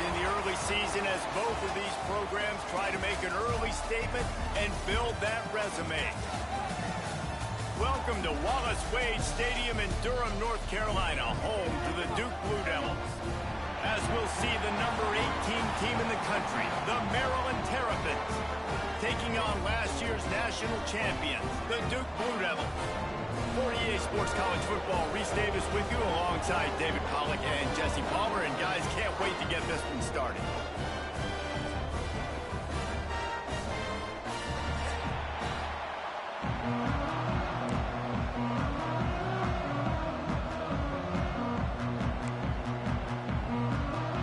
in the early season as both of these programs try to make an early statement and build that resume. Welcome to Wallace Wade Stadium in Durham, North Carolina, home to the Duke Blue Devils. As we'll see the number 18 team in the country, the Maryland Terrapins, taking on last year's national champions, the Duke Blue Devils. For EA Sports College Football, Reese Davis with you alongside David Pollack and Jesse Palmer. And guys, can't wait to get this one started.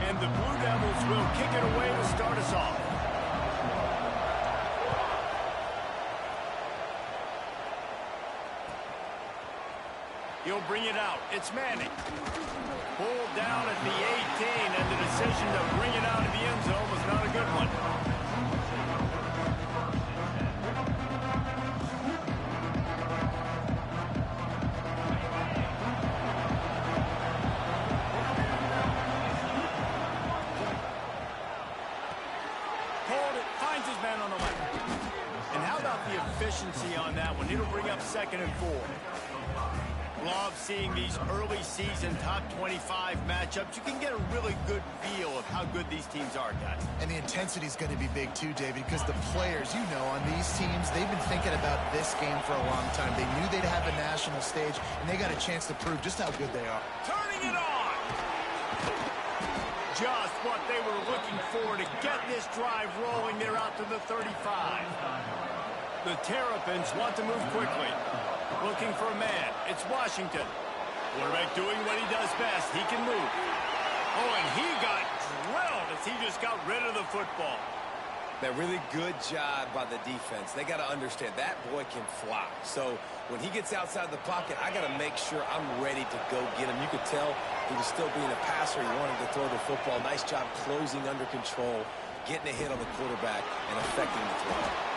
And the Blue Devils will kick it away to start us off. He'll bring it out. It's Manning. Pulled down at the 18, and the decision to bring it out of the end zone was not a good one. Hold it. Finds his man on the left. And how about the efficiency on that one? It'll bring up 2nd and 4. Love seeing these early season top 25 matchups. You can get a really good feel of how good these teams are, guys. And the intensity is going to be big too, David, because the players, you know, on these teams, they've been thinking about this game for a long time. They knew they'd have a national stage, and they got a chance to prove just how good they are. Turning it on! Just what they were looking for to get this drive rolling. They're out to the 35. The Terrapins want to move quickly. Looking for a man. It's Washington. Quarterback doing what he does best. He can move. Oh, and he got drilled as he just got rid of the football. That really good job by the defense. They got to understand that boy can fly. So when he gets outside the pocket, I got to make sure I'm ready to go get him. You could tell he was still being a passer. He wanted to throw the football. Nice job closing under control, getting a hit on the quarterback, and affecting the throw.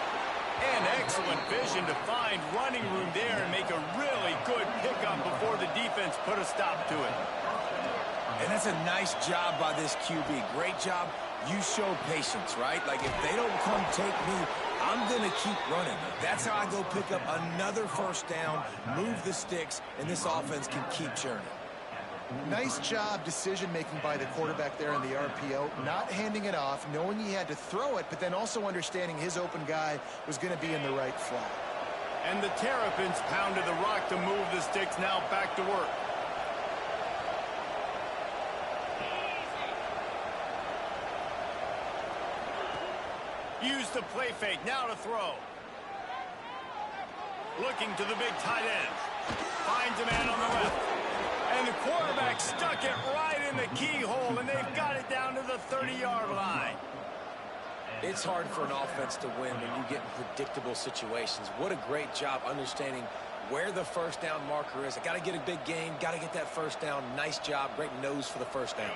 And excellent vision to find running room there and make a really good pickup before the defense put a stop to it. And that's a nice job by this QB. Great job. You show patience, right? Like, if they don't come take me, I'm going to keep running. That's how I go pick up another first down, move the sticks, and this offense can keep churning. Nice job decision-making by the quarterback there in the RPO, not handing it off, knowing he had to throw it, but then also understanding his open guy was going to be in the right flat. And the Terrapins pounded the rock to move the sticks, now back to work. Use the play fake, now to throw. Looking to the big tight end. Finds a man on the left. And the quarterback stuck it right in the keyhole, and they've got it down to the 30-yard line. It's hard for an offense to win when you get in predictable situations. What a great job understanding where the first down marker is. I got to get a big gain, got to get that first down. Nice job, great nose for the first down.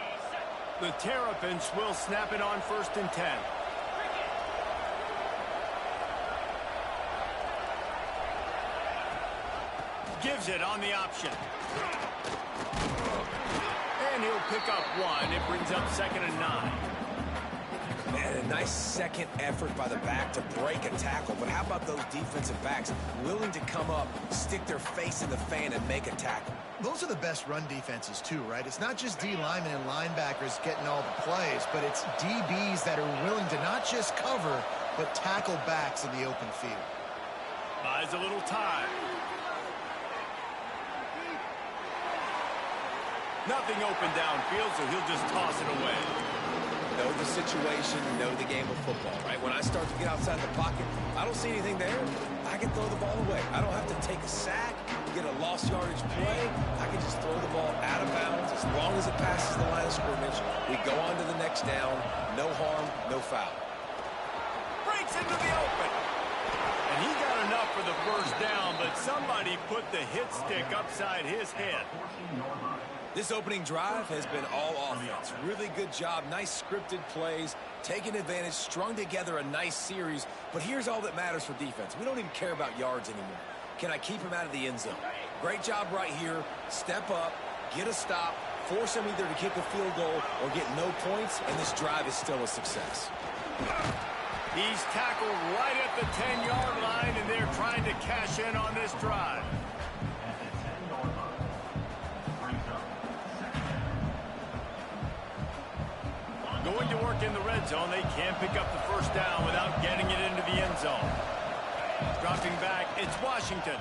The Terrapins will snap it on 1st and 10. Gives it on the option. And he'll pick up 1. It brings up 2nd and 9. And a nice second effort by the back to break a tackle. But how about those defensive backs willing to come up, stick their face in the fan, and make a tackle? Those are the best run defenses too, right? It's not just D linemen and linebackers getting all the plays, but it's DBs that are willing to not just cover, but tackle backs in the open field. Buys a little time. Nothing open downfield, so he'll just toss it away. Know the situation, know the game of football, right? When I start to get outside the pocket, I don't see anything there. I can throw the ball away. I don't have to take a sack, get a lost yardage play. I can just throw the ball out of bounds as long as it passes the line of scrimmage. We go on to the next down. No harm, no foul. Breaks into the open. And he got enough for the first down, but somebody put the hit stick upside his head. This opening drive has been all offense. Really good job. Nice scripted plays, taking advantage, strung together a nice series. But here's all that matters for defense. We don't even care about yards anymore. Can I keep him out of the end zone? Great job right here. Step up, get a stop, Force them either to kick a field goal or get no points, and this drive is still a success. He's tackled right at the 10-yard line, and they're trying to cash in on this drive. Going to work in the red zone. They can't pick up the first down without getting it into the end zone. Dropping back, it's Washington.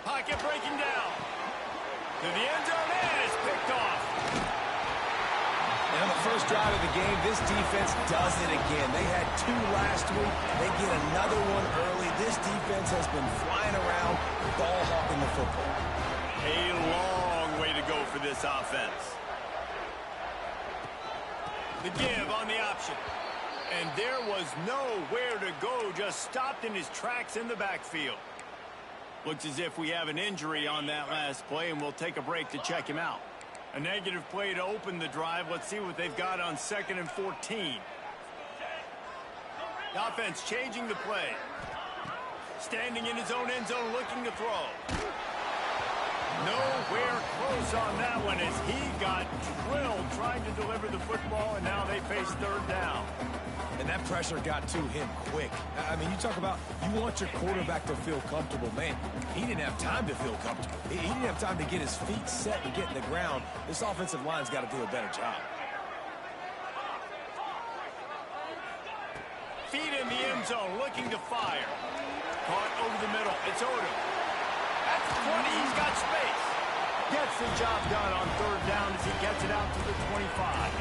Pocket breaking down. To the end zone, and it's picked off. And on the first drive of the game, this defense does it again. They had 2 last week. They get another one early. This defense has been flying around, ball hawking the football. A long way to go for this offense. The give on the option. And there was nowhere to go, just stopped in his tracks in the backfield. Looks as if we have an injury on that last play, and we'll take a break to check him out. A negative play to open the drive. Let's see what they've got on 2nd and 14. The offense changing the play. Standing in his own end zone, looking to throw. Nowhere close on that one as he got drilled trying to deliver the football, and now they face 3rd down. And that pressure got to him quick. I mean, you talk about you want your quarterback to feel comfortable. Man, he didn't have time to feel comfortable. He didn't have time to get his feet set and get in the ground. This offensive line's got to do a better job. Feet in the end zone, looking to fire. Caught over the middle. It's Odom. At the 20, he's got space. Gets the job done on 3rd down as he gets it out to the 25.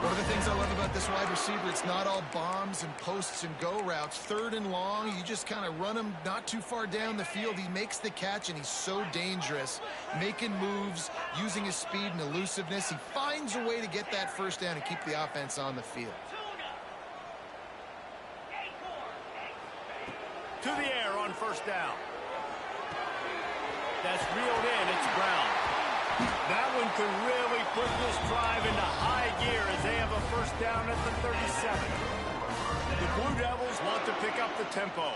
One of the things I love about this wide receiver, it's not all bombs and posts and go routes. 3rd and long, you just kind of run him not too far down the field. He makes the catch, and he's so dangerous, making moves, using his speed and elusiveness. He finds a way to get that first down and keep the offense on the field. To the air on 1st down. That's reeled in. It's Brown. That one could really put this drive into high gear as they have a 1st down at the 37. The Blue Devils want to pick up the tempo.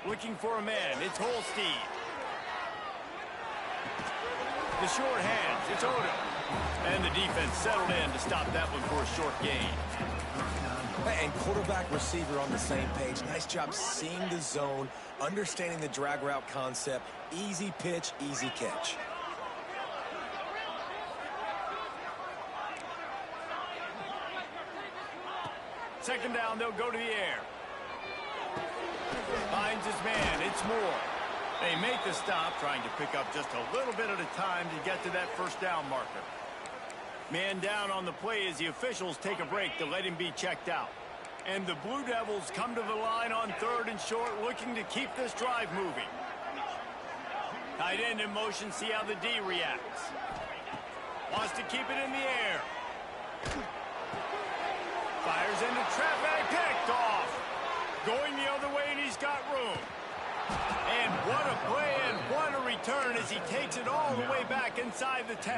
Looking for a man. It's Holstein. The short hands. It's Odom. And the defense settled in to stop that one for a short gain. And quarterback receiver on the same page. Nice job seeing the zone, understanding the drag route concept. Easy pitch, easy catch. Second down, they'll go to the air. Finds his man. It's Moore. They make the stop, trying to pick up just a little bit at a time to get to that 1st down marker. Man down on the play as the officials take a break to let him be checked out. And the Blue Devils come to the line on 3rd and short, looking to keep this drive moving. Tight end in motion, see how the D reacts. Wants to keep it in the air. Fires into traffic, picked off. Going the other way, and he's got room. And what a play and what a return as he takes it all the way back inside the 10.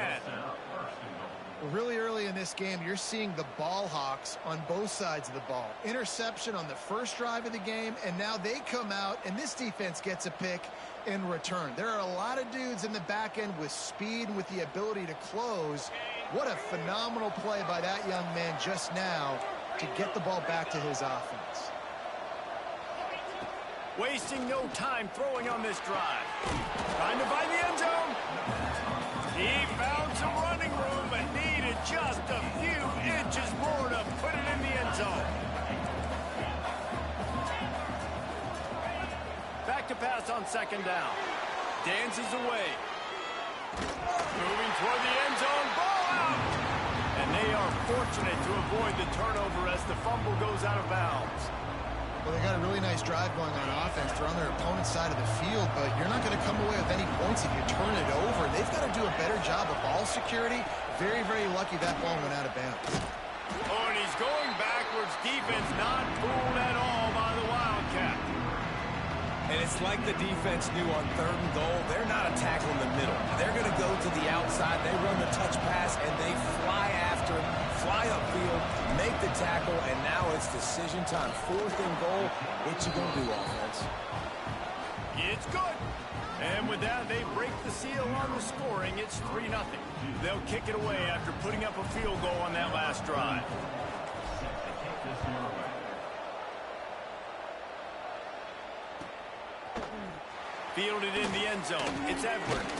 Really early in this game, you're seeing the ball hawks on both sides of the ball. Interception on the first drive of the game, and now they come out, and this defense gets a pick in return. There are a lot of dudes in the back end with speed and with the ability to close. What a phenomenal play by that young man just now to get the ball back to his offense. Wasting no time throwing on this drive. Trying to find the end zone. He found some running room, but needed just a few inches more to put it in the end zone. Back to pass on 2nd down. Dances away. Moving toward the end zone. Ball out. And they are fortunate to avoid the turnover as the fumble goes out of bounds. Well, they got a really nice drive going on offense. They're on their opponent's side of the field, but you're not going to come away with any points if you turn it over. They've got to do a better job of ball security. Very, very lucky that ball went out of bounds. Oh, and he's going backwards. Defense not fooled at all by the Wildcat. And it's like the defense knew on 3rd and goal. They're not attacking the middle. They're going to go to the outside. They run the touch pass, and the tackle, and now it's decision time. 4th and goal. What you going to do, offense? It's good. And with that, they break the seal on the scoring. It's 3-0. They'll kick it away after putting up a field goal on that last drive. Fielded in the end zone. It's Edwards.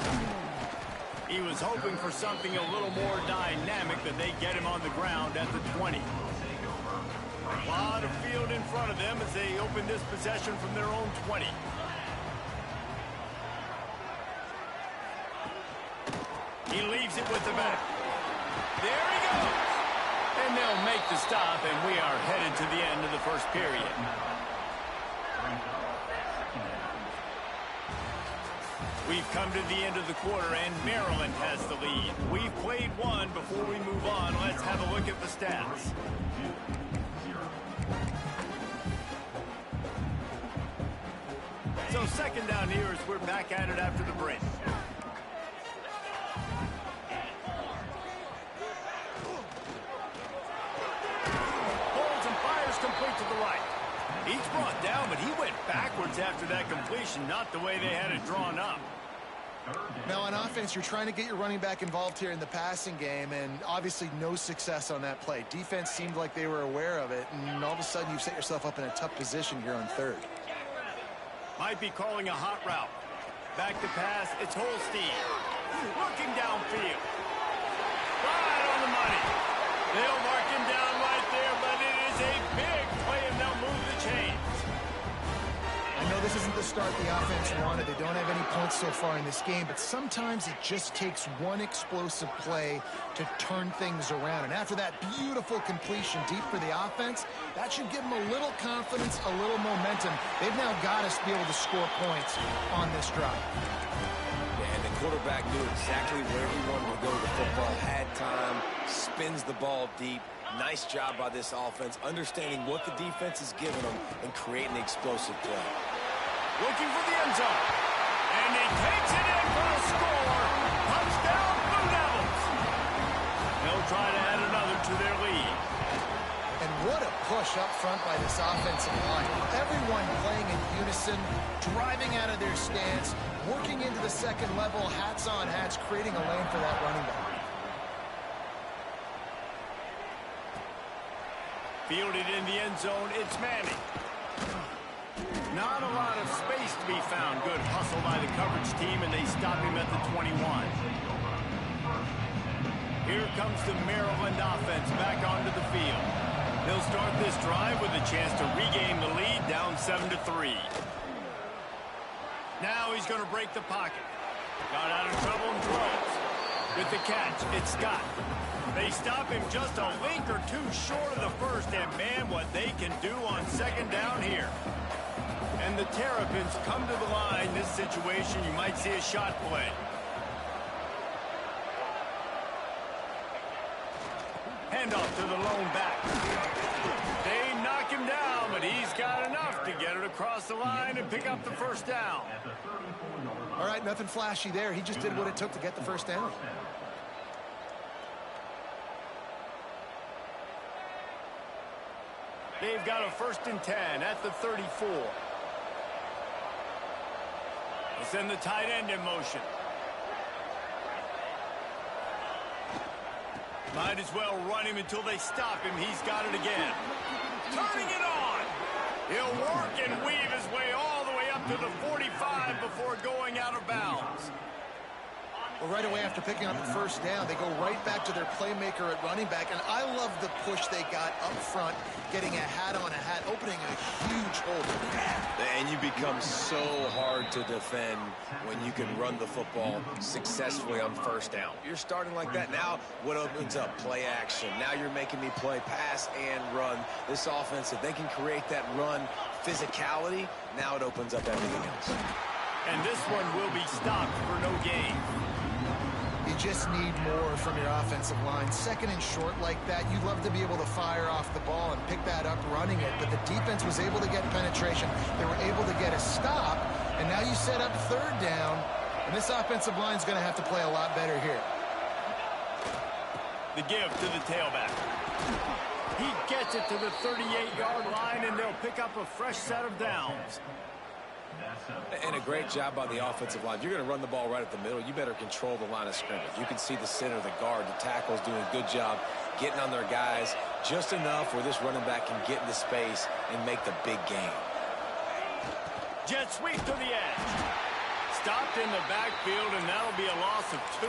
He was hoping for something a little more dynamic, but they get him on the ground at the 20. A lot of field in front of them as they open this possession from their own 20. He leaves it with the back. There he goes. And they'll make the stop, and we are headed to the end of the first period. We've come to the end of the quarter, and Maryland has the lead. We've played one. Before we move on, let's have a look at the stats. So 2nd down here as we're back at it after the break. Holds and fires complete to the right. He's brought down, but he went backwards after that completion, not the way they had it drawn up. Now, on offense, you're trying to get your running back involved here in the passing game, and obviously no success on that play. Defense seemed like they were aware of it, and all of a sudden you've set yourself up in a tough position here on 3rd. Might be calling a hot route. Back to pass, it's Holstein. Looking downfield. Right on the money. They'll mark him down right there, but it is a big play, and they'll move the chains. I know this isn't the start the offense wanted. They don't have any points so far in this game, but sometimes it just takes one explosive play to turn things around. And after that beautiful completion deep for the offense, that should give them a little confidence, a little momentum. They've now got us to be able to score points on this drive. Yeah, and the quarterback knew exactly where he wanted to go with the football, had time, spins the ball deep. Nice job by this offense, understanding what the defense is giving them and creating an explosive play. Looking for the end zone. And he takes it in for a score. Touchdown, Blue Devils. They'll try to add another to their lead. And what a push up front by this offensive line. Everyone playing in unison, driving out of their stance, working into the 2nd level, hats on hats, creating a lane for that running back. Fielded in the end zone, it's Manning. Not a lot of space to be found. Good hustle by the coverage team, and they stop him at the 21. Here comes the Maryland offense back onto the field. They'll start this drive with a chance to regain the lead, down 7-3. Now he's going to break the pocket. Got out of trouble and throws. With the catch, it's Scott. They stop him just a link or two short of the first, and man, what they can do on 2nd down here. And the Terrapins come to the line. This situation, you might see a shot play. Handoff to the lone back. They knock him down, but he's got enough to get it across the line and pick up the 1st down. All right, nothing flashy there. He just did what it took to get the 1st down. They've got a 1st and 10 at the 34. They send the tight end in motion. Might as well run him until they stop him. He's got it again. Turning it on. He'll work and weave his way all the way up to the 45 before going out of bounds. Well, right away after picking up the 1st down, they go right back to their playmaker at running back. And I love the push they got up front, getting a hat on a hat, opening a huge hole. And you become so hard to defend when you can run the football successfully on 1st down. You're starting like that. Now what opens up? Play action. Now you're making me play pass and run. This offense, if they can create that run physicality, now it opens up everything else. And this one will be stopped for no gain. You just need more from your offensive line. 2nd and short like that, you'd love to be able to fire off the ball and pick that up running it, but the defense was able to get penetration. They were able to get a stop, and now you set up 3rd down, and this offensive line is going to have to play a lot better here. The give to the tailback. He gets it to the 38-yard line, and they'll pick up a fresh set of downs. And a great job by the offensive line. If you're going to run the ball right at the middle, you better control the line of scrimmage. You can see the center, the guard, the tackles doing a good job getting on their guys just enough where this running back can get into space and make the big gain. Jet sweep to the edge. Stopped in the backfield, and that'll be a loss of 2.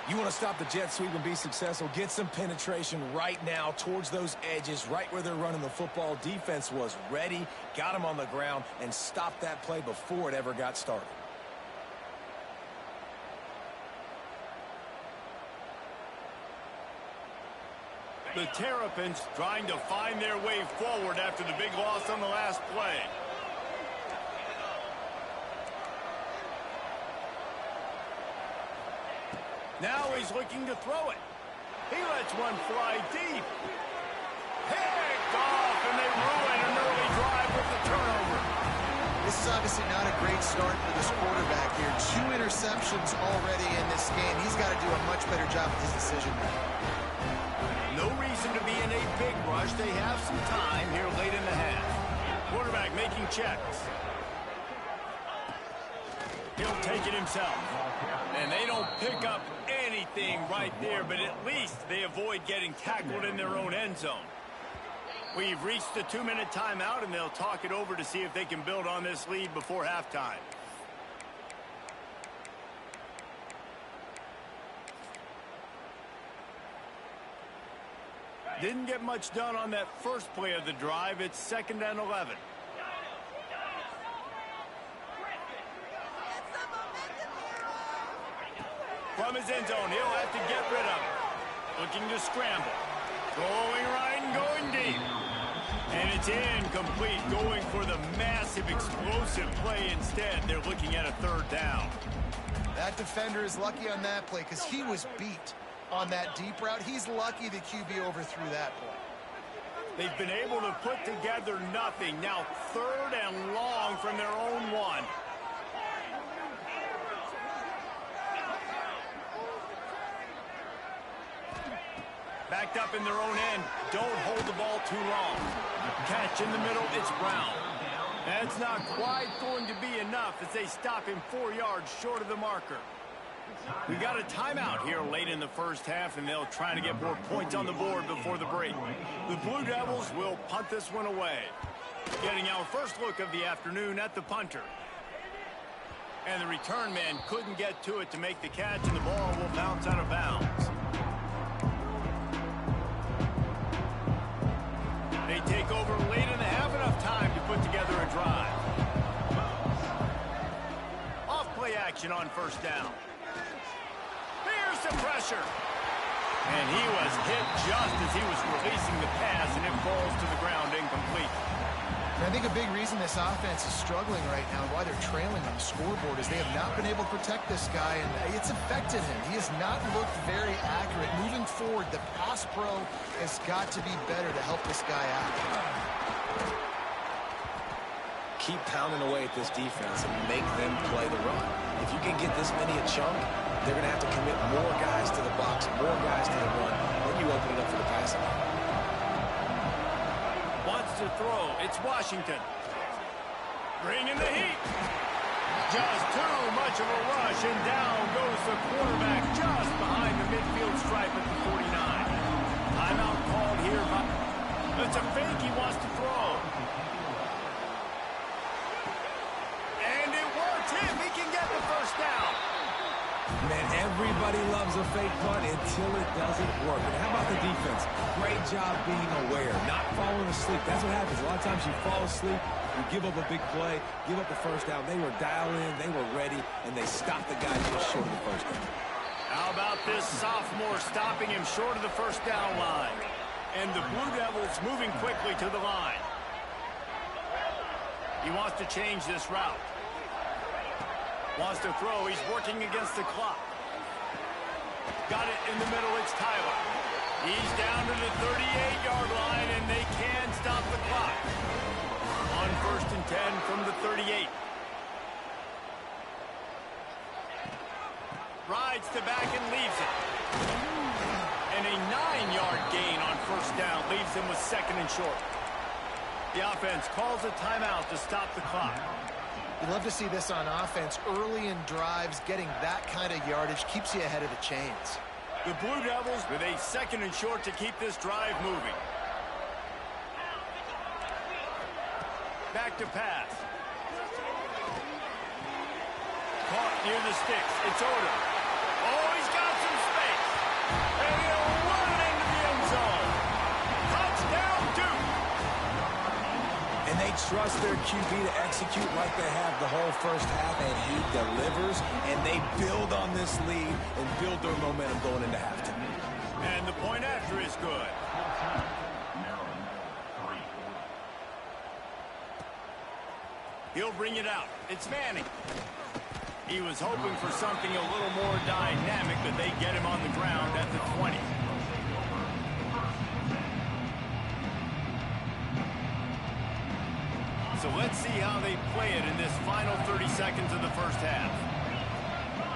You want to stop the jet sweep and be successful, get some penetration right now towards those edges, right where they're running the football. Defense was ready, got them on the ground, and stopped that play before it ever got started. The Terrapins trying to find their way forward after the big loss on the last play. Now he's looking to throw it. He lets one fly deep. Picked off, and they ruin an early drive with the turnover. This is obviously not a great start for this quarterback here. 2 interceptions already in this game. He's got to do a much better job with his decision making. No reason to be in a big rush. They have some time here late in the half. Quarterback making checks. He'll take it himself. And they don't pick up anything right there, but at least they avoid getting tackled in their own end zone. We've reached the 2-minute timeout, and they'll talk it over to see if they can build on this lead before halftime. Didn't get much done on that first play of the drive. It's 2nd and 11. From his end zone, he'll have to get rid of it. Looking to scramble. Throwing right and going deep. And it's incomplete, going for the massive explosive play instead. They're looking at a 3rd down. That defender is lucky on that play because he was beat on that deep route. He's lucky the QB overthrew that play. They've been able to put together nothing. Now 3rd and long from their own 1. Backed up in their own end. Don't hold the ball too long. Catch in the middle. It's Brown. That's not quite going to be enough as they stop him 4 yards short of the marker. We got a timeout here late in the first half, and they'll try to get more points on the board before the break. The Blue Devils will punt this one away. Getting our first look of the afternoon at the punter. And the return man couldn't get to it to make the catch, and the ball will bounce out of bounds. They take over late and have enough time to put together a drive. Off play action on 1st down. Here's the pressure. And he was hit just as he was releasing the pass, and it falls to the ground incomplete. And I think a big reason this offense is struggling right now, why they're trailing on the scoreboard, is they have not been able to protect this guy, and it's affected him. He has not looked very accurate. Moving forward, the pass pro has got to be better to help this guy out. Keep pounding away at this defense and make them play the run. If you can get this many a chunk, they're going to have to commit more guys to the box, more guys to the run. Then you open it up for the passing. Wants to throw. It's Washington. Bring in the heat. Just too much of a rush, and down goes the quarterback just behind the midfield stripe at the 49. Timeout called here, but it's a fake he wants to throw. And it works. He can get the 1st down. Man, everybody loves a fake punt until it doesn't work. And how about the defense? Great job being aware, not falling asleep. That's what happens. A lot of times you fall asleep, you give up a big play, give up the 1st down. They were dialed in, they were ready, and they stopped the guy just short of the 1st down. How about this sophomore stopping him short of the 1st down line? And the Blue Devils moving quickly to the line. He wants to change this route. Wants to throw. He's working against the clock. Got it in the middle. It's Tyler. He's down to the 38-yard line, and they can stop the clock. On 1st and 10 from the 38. Rides to back and leaves it. And a 9-yard gain on first down leaves them with 2nd and short. The offense calls a timeout to stop the clock. You love to see this on offense. Early in drives, getting that kind of yardage keeps you ahead of the chains. The Blue Devils with a 2nd and short to keep this drive moving. Back to pass. Caught near the sticks. It's Odom. Oh, he's got some space. And he'll run it into the end zone. Touchdown, Duke. And they trust their QB to execute like they have the whole first half, and he delivers, and they build on this lead and build their momentum going into halftime. And the point after is good. He'll bring it out. It's Manning. He was hoping for something a little more dynamic, but they get him on the ground at the 20. So let's see how they play it in this final 30 seconds of the first half.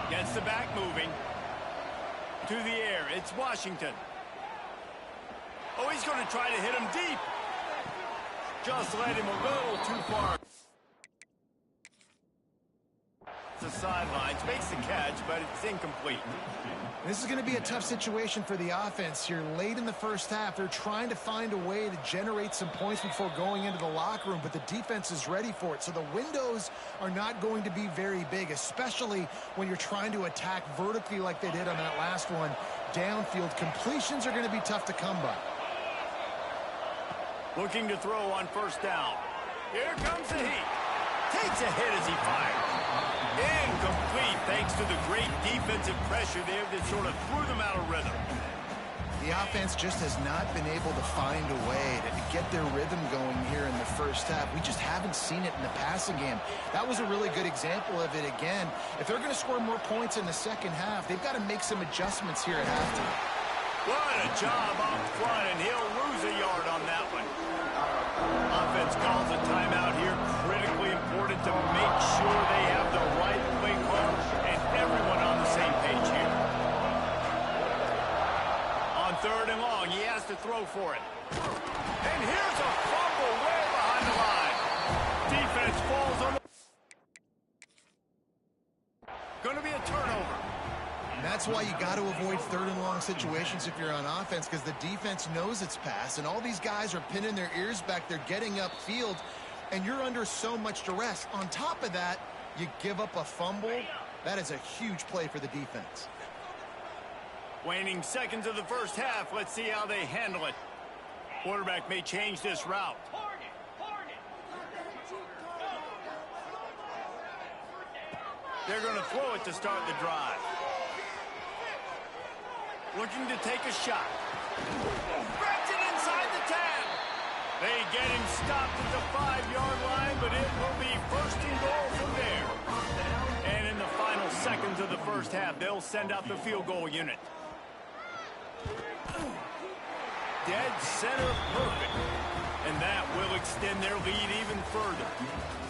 Gets the back moving. To the air, it's Washington. Oh, he's going to try to hit him deep. Just led him a little too far. The sidelines, makes the catch, but it's incomplete. This is going to be a tough situation for the offense here. Late in the first half, they're trying to find a way to generate some points before going into the locker room, but the defense is ready for it. So the windows are not going to be very big, especially when you're trying to attack vertically like they did on that last one. Downfield completions are going to be tough to come by. Looking to throw on first down. Here comes the heat. Takes a hit as he fires. Incomplete thanks to the great defensive pressure there that sort of threw them out of rhythm. The offense just has not been able to find a way to get their rhythm going here in the first half. We just haven't seen it in the passing game. That was a really good example of it again. If they're going to score more points in the second half, they've got to make some adjustments here at halftime. What a job up front, and he'll lose a yard on that one. Offense calls a timeout here. Critically important to make sure they have the right play call and everyone on the same page here. On 3rd and long, he has to throw for it. And here's a fumble way behind the line. Defense falls on the... Gonna be a turnover. And that's why you got to avoid 3rd and long situations if you're on offense, because the defense knows it's pass, and all these guys are pinning their ears back. They're getting upfield, and you're under so much duress. On top of that, you give up a fumble. That is a huge play for the defense. Waning seconds of the first half. Let's see how they handle it. Quarterback may change this route. They're going to throw it to start the drive. Looking to take a shot. Grabs it inside the 10. They get him stopped at the 5-yard line, but it will be 1st and goal from there. And in the final seconds of the first half, they'll send out the field goal unit. Dead center perfect. And that will extend their lead even further.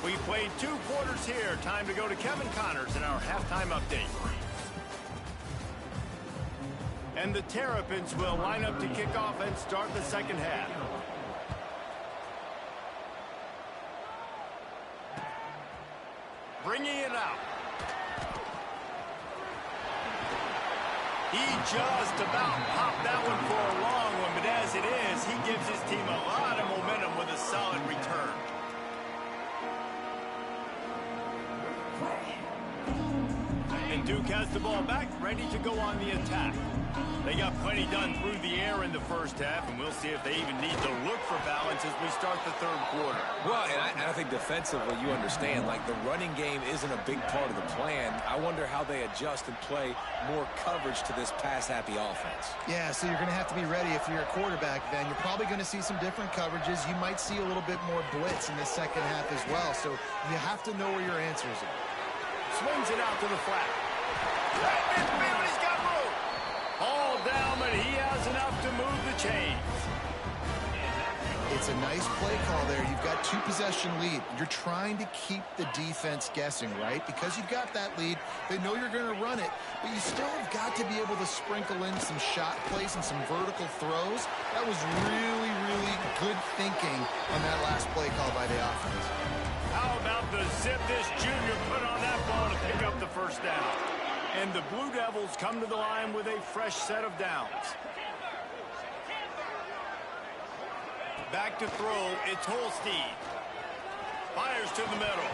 We played 2 quarters here. Time to go to Kevin Connors in our halftime update. And the Terrapins will line up to kick off and start the second half. Bringing it out. He just about popped that one for a long one, but as it is, he gives his team a lot of momentum with a solid return. And Duke has the ball back, ready to go on the attack. They got plenty done through the air in the first half, and we'll see if they even need to look for balance as we start the 3rd quarter. Well, and I think defensively, you understand, like the running game isn't a big part of the plan. I wonder how they adjust and play more coverage to this pass-happy offense. Yeah, so you're going to have to be ready if you're a quarterback then. You're probably going to see some different coverages. You might see a little bit more blitz in the second half as well, so you have to know where your answers are. Swings it out to the flat. Right midfield, he's got room. All down, but he has enough to move the chains. It's a nice play call there. You've got 2-possession lead. You're trying to keep the defense guessing, right? Because you've got that lead, they know you're going to run it, but you still have got to be able to sprinkle in some shot plays and some vertical throws. That was really, really good thinking on that last play call by the offense. How about the zip this junior put on that ball to pick up the first down? And the Blue Devils come to the line with a fresh set of downs. Back to throw, it's Holstein. Fires to the middle.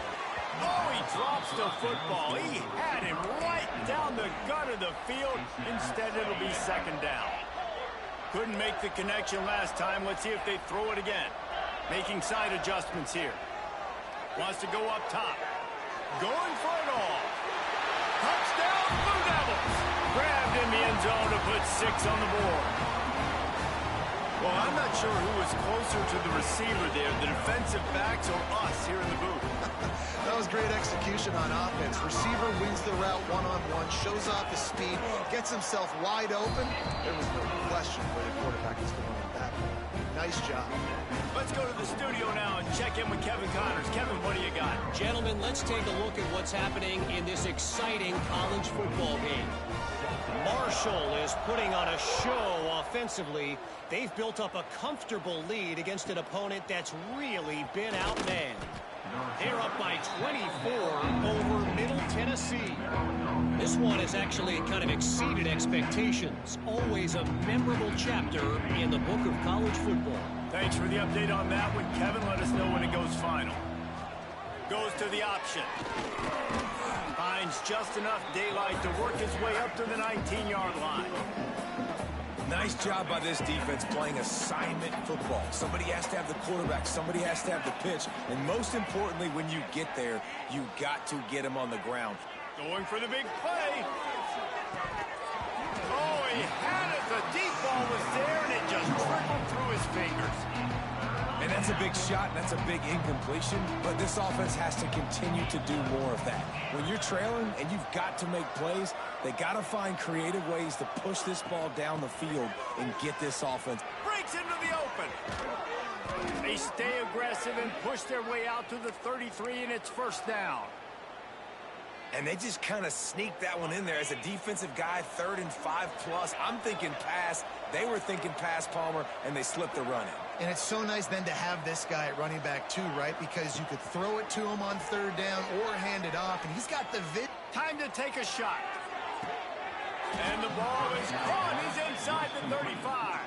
Oh, he drops the football. He had him right down the gut of the field. Instead, it'll be second down. Couldn't make the connection last time. Let's see if they throw it again. Making side adjustments here. Wants to go up top. Going for it all. Touchdown, Blue Devils. Grabbed in the end zone to put 6 on the board. Well, I'm not sure who was closer to the receiver there, the defensive backs or us here in the booth. That was great execution on offense. Receiver wins the route one-on-one, shows off his speed, gets himself wide open. There was no question where the quarterback is going with that. Nice job. Let's go to the studio now and check in with Kevin Connors. Kevin, what do you got? Gentlemen, let's take a look at what's happening in this exciting college football game. Marshall is putting on a show offensively. They've built up a comfortable lead against an opponent that's really been outmanned. They're up by 24 over Middle Tennessee. This one has actually kind of exceeded expectations. Always a memorable chapter in the book of college football. Thanks for the update on that one, Kevin. Let us know when it goes final. Goes to the option. Finds just enough daylight to work his way up to the 19-yard line. Nice job by this defense playing assignment football. Somebody has to have the quarterback. Somebody has to have the pitch. And most importantly, when you get there, you got to get him on the ground. Going for the big play. Oh, he had it. The deep ball was there, and it just trickled through his fingers. And that's a big shot, and that's a big incompletion, but this offense has to continue to do more of that. When you're trailing and you've got to make plays, they got to find creative ways to push this ball down the field and get this offense. Breaks into the open. They stay aggressive and push their way out to the 33, and it's first down. And they just kind of sneaked that one in there as a defensive guy, 3rd and 5+. I'm thinking pass. They were thinking pass, Palmer, and they slipped the run in. And it's so nice then to have this guy at running back too, right? Because you could throw it to him on 3rd down or hand it off, and he's got the Time to take a shot. And the ball is gone. He's inside the 35.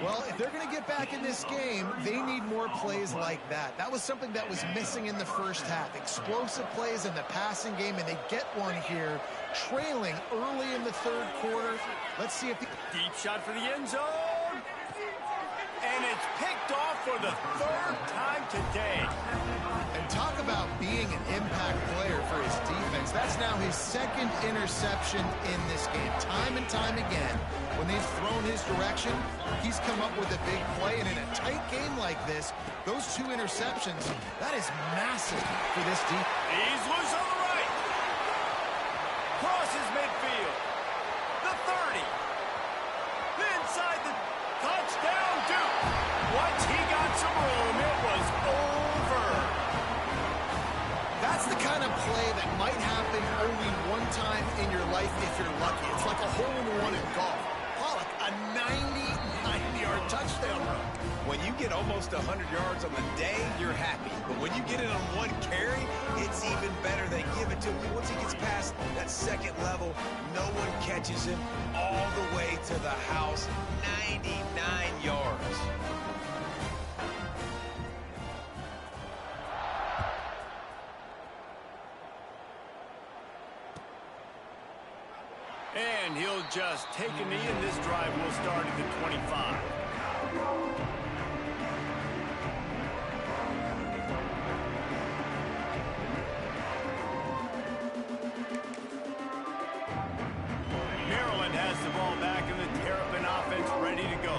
Well, if they're going to get back in this game, they need more plays like that. That was something that was missing in the first half. Explosive plays in the passing game, and they get one here, trailing early in the 3rd quarter. Let's see if Deep shot for the end zone. And it's picked off for the 3rd time today. And talk about being an impact player for his defense. That's now his 2nd interception in this game. Time and time again, when they've thrown his direction, he's come up with a big play. And in a tight game like this, those 2 interceptions, that is massive for this defense. He's loose on the right. Crosses midfield. The 30. Inside the touchdown, Duke. Once he got some room, it was over. That's the kind of play that might happen only one time in your life if you're lucky. It's like a hole-in-one in golf. Pollock, a 99-yard touchdown run. When you get almost 100 yards on the day, you're happy. But when you get it on one carry, it's even better. They give it to him. Once he gets past that 2nd level, no one catches him all the way to the house. 99 yards. And he'll just take a knee, and this drive will start at the 25. Maryland has the ball back, and the Terrapin offense ready to go.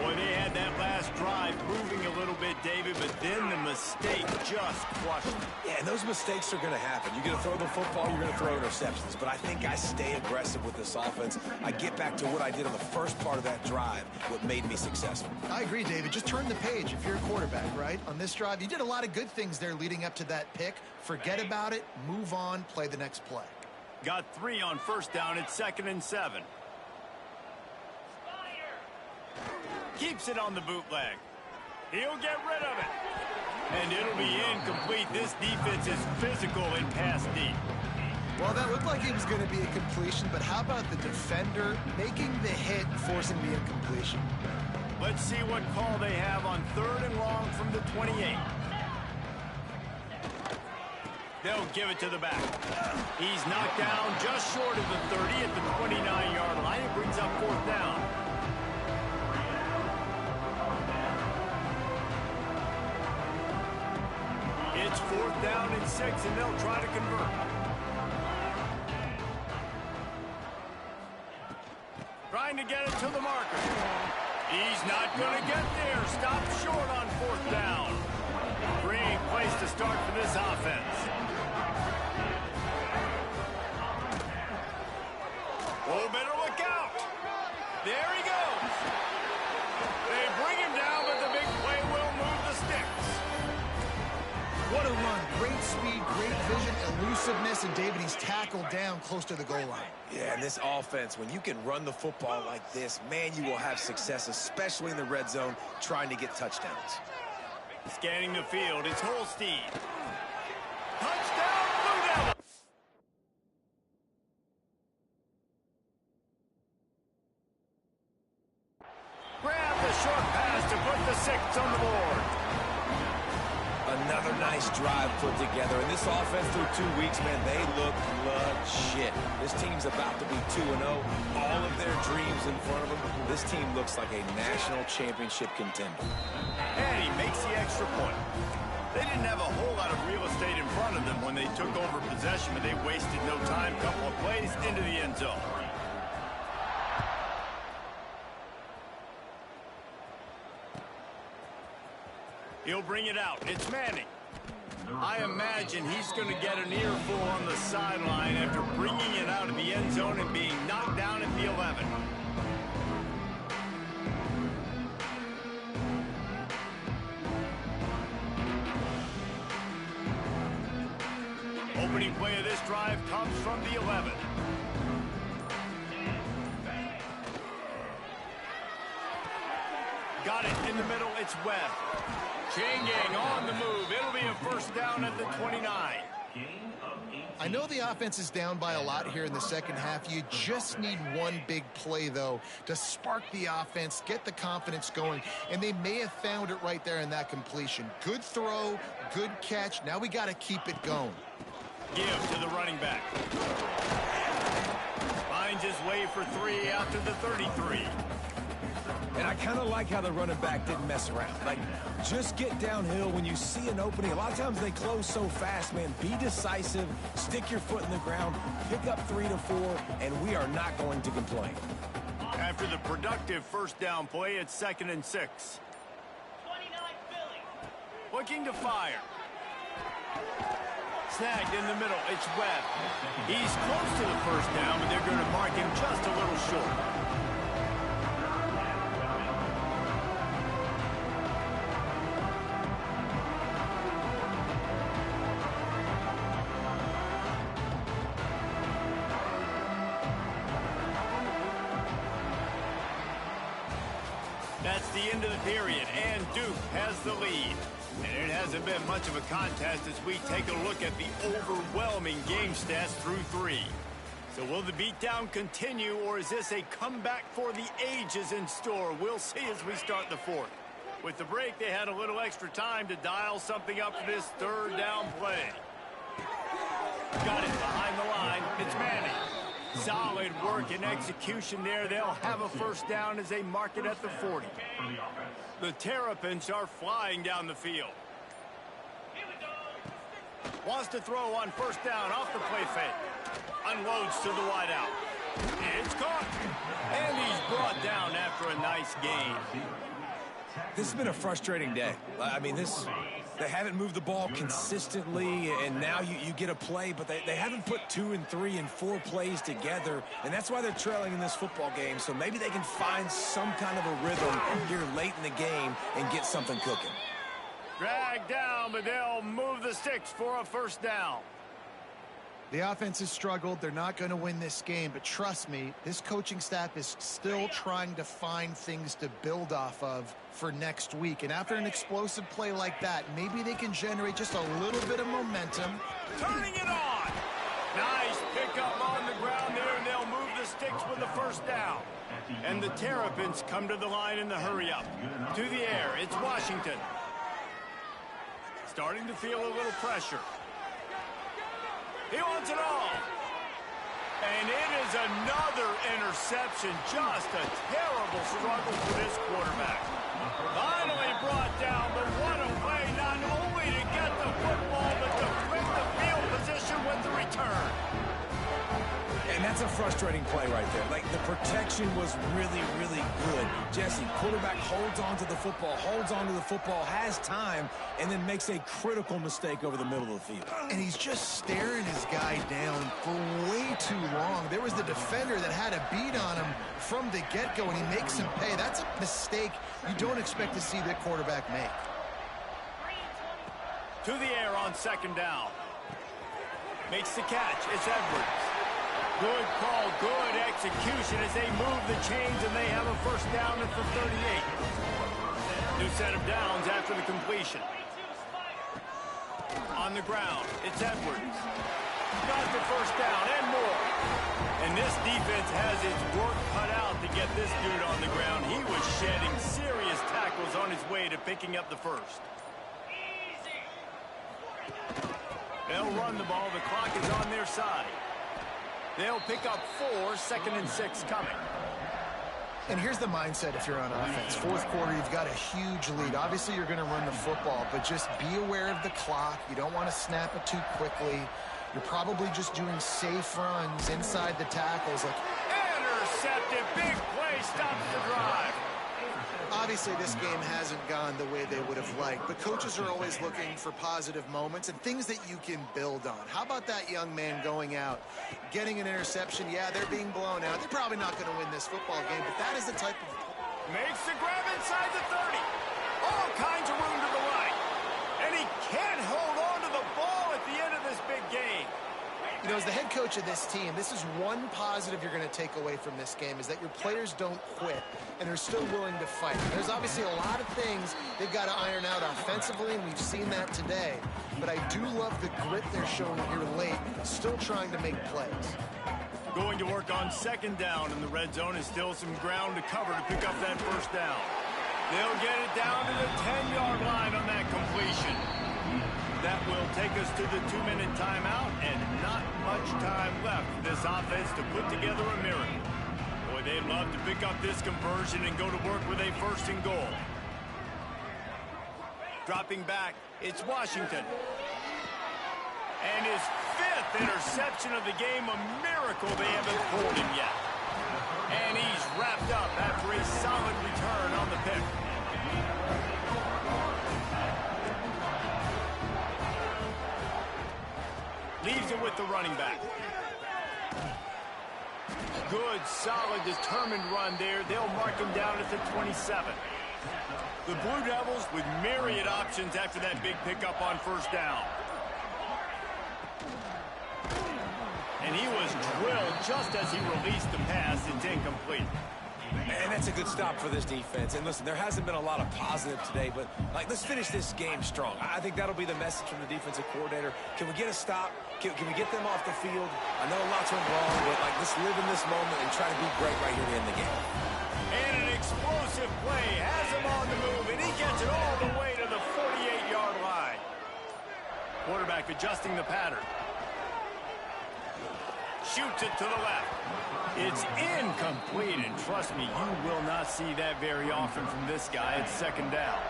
Boy, they had that last drive moving a little bit, David, but then the mistake just crushed him. Yeah, and those mistakes are going to happen. You're going to throw the football, you're going to throw interceptions. But I think I stay aggressive with this offense. I get back to what I did on the first part of that drive, what made me successful. I agree, David. Just turn the page if you're a quarterback, right? On this drive, you did a lot of good things there leading up to that pick. Forget about it, move on, play the next play. Got 3 on first down. It's 2nd and 7. Keeps it on the bootleg. He'll get rid of it. And it'll be incomplete. This defense is physical in pass deep. Well, that looked like it was going to be a completion, but how about the defender making the hit, forcing the incompletion? Let's see what call they have on 3rd and long from the 28. They'll give it to the back. He's knocked down just short of the 30 at the 29-yard line. It brings up 4th down. It's 4th down and 6, and they'll try to convert. Trying to get it to the marker. He's not going to get there. Stopped short on 4th down. Great place to start for this offense. Oh, better look out. There he goes. They bring him down, but the big play will move the sticks. What a run. Great speed, great vision, elusiveness, and David, he's tackled down close to the goal line. Yeah, and this offense, when you can run the football like this, man, you will have success, especially in the red zone, trying to get touchdowns. Scanning the field, it's Holstein. Touchdown, Blue Devils! Grab the short pass to put the 6 on the board. Another nice drive put together. And this offense through 2 weeks, man, they look legit. This team's about to be 2-0. All of their dreams in front of them. This team looks like a national championship contender. And he makes the extra point. They didn't have a whole lot of real estate in front of them when they took over possession, but they wasted no time. Couple of plays into the end zone. He'll bring it out. It's Manning. I imagine he's going to get an earful on the sideline after bringing it out of the end zone and being knocked down at the 11. Opening play of this drive comes from the 11. Got it in the middle. It's Webb. Chain gang on the move. It'll be a 1st down at the 29. I know the offense is down by a lot here in the second half. You just need one big play, though, to spark the offense, get the confidence going, and they may have found it right there in that completion. Good throw, good catch. Now we got to keep it going. Give to the running back. Finds his way for 3 after the 33. And I kind of like how the running back didn't mess around. Like, just get downhill when you see an opening. A lot of times they close so fast, man. Be decisive, stick your foot in the ground, pick up 3 to 4, and we are not going to complain. After the productive 1st down play, it's 2nd and 6. Looking to fire. Snagged in the middle. It's Webb. He's close to the 1st down, but they're going to mark him just a little short. That's the end of the period, and Duke has the lead. And it hasn't been much of a contest as we take a look at the overwhelming game stats through 3. So will the beatdown continue, or is this a comeback for the ages in store? We'll see as we start the 4th. With the break, they had a little extra time to dial something up for this 3rd down play. Got it behind the line. It's Manning. Solid work and execution there. They'll have a 1st down as they mark it at the 40. The Terrapins are flying down the field. Wants to throw on 1st down off the play fake. Unloads to the wideout. It's caught. And he's brought down after a nice gain. This has been a frustrating day. I mean, they haven't moved the ball consistently, and now you get a play, but they haven't put 2 and 3 and 4 plays together, and that's why they're trailing in this football game. So maybe they can find some kind of a rhythm here late in the game and get something cooking. Drag down, but they'll move the sticks for a first down. The offense has struggled. They're not going to win this game, but trust me, this coaching staff is still trying to find things to build off of for next week. And after an explosive play like that, maybe they can generate just a little bit of momentum. Turning it on. Nice pickup on the ground there, and they'll move the sticks with the first down. And the Terrapins come to the line in the hurry-up. To the air, it's Washington. Starting to feel a little pressure. He wants it all. And it is another interception. Just a terrible struggle for this quarterback. Finally brought down, but what a way not only to get the football, but to flip the field position with the return. And that's a frustrating play right there. Like, the protection was really, really good. Jesse, quarterback holds on to the football, has time, and then makes a critical mistake over the middle of the field. And he's just staring his guy down for way too long. There was the defender that had a beat on him from the get-go, and he makes him pay. That's a mistake you don't expect to see the quarterback make. To the air on second down. Makes the catch. It's Edwards. Good call, good execution as they move the chains, and they have a first down at the 38. New set of downs after the completion. On the ground, it's Edwards. Got the first down and more. And this defense has its work cut out to get this dude on the ground. He was shedding serious tackles on his way to picking up the first. They'll run the ball. The clock is on their side. They'll pick up 4, 2nd and 6 coming. And here's the mindset if you're on offense. Fourth quarter, you've got a huge lead. Obviously, you're going to run the football, but just be aware of the clock. You don't want to snap it too quickly. You're probably just doing safe runs inside the tackles. Like, intercepted. Big play stops the drive. obviously, this game hasn't gone the way they would have liked, but coaches are always looking for positive moments and things that you can build on. How about that young man going out, getting an interception? Yeah, they're being blown out. They're probably not going to win this football game, but that is the type of... Makes the grab inside the 30. All kinds of room to the right. And he can't hold on to the ball at the end of this big game. You know, as the head coach of this team, this is one positive you're going to take away from this game, is that your players don't quit and are still willing to fight. There's obviously a lot of things they've got to iron out offensively, and we've seen that today. But I do love the grit they're showing here late, still trying to make plays. Going to work on second down in the red zone is still some ground to cover to pick up that first down. They'll get it down to the 10-yard line on that completion. That will take us to the 2-minute timeout, and not much time left for this offense to put together a miracle. Boy, they'd love to pick up this conversion and go to work with a first and goal. Dropping back, it's Washington. And his 5th interception of the game, a miracle they haven't pulled him yet. And he's wrapped up after a solid return on the pick. Leaves it with the running back. Good, solid, determined run there. They'll mark him down at the 27. The Blue Devils with myriad options after that big pickup on first down. And he was drilled just as he released the pass. It's incomplete. And that's a good stop for this defense. And listen, there hasn't been a lot of positive today, but let's finish this game strong. I think that'll be the message from the defensive coordinator. Can we get a stop? Can we get them off the field? I know lots went wrong, but let's live in this moment and try to be great right here to end the game. And an explosive play has him on the move, and he gets it all the way to the 48-yard line. Quarterback adjusting the pattern. Shoots it to the left. It's incomplete, and trust me, you will not see that very often from this guy. It's second down.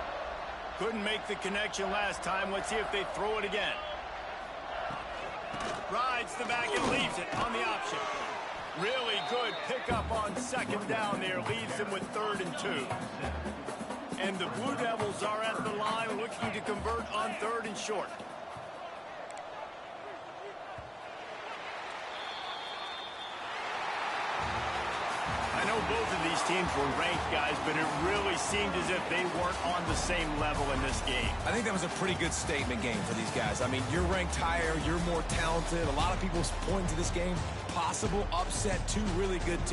Couldn't make the connection last time. Let's see if they throw it again. Rides the back and leaves it on the option. Really good pickup on second down there. Leaves him with 3rd and 2. And the Blue Devils are at the line looking to convert on 3rd and short. I know both of these teams were ranked, guys, but it really seemed as if they weren't on the same level in this game. I think that was a pretty good statement game for these guys. I mean, you're ranked higher, you're more talented. A lot of people point to this game, possible upset, two really good teams.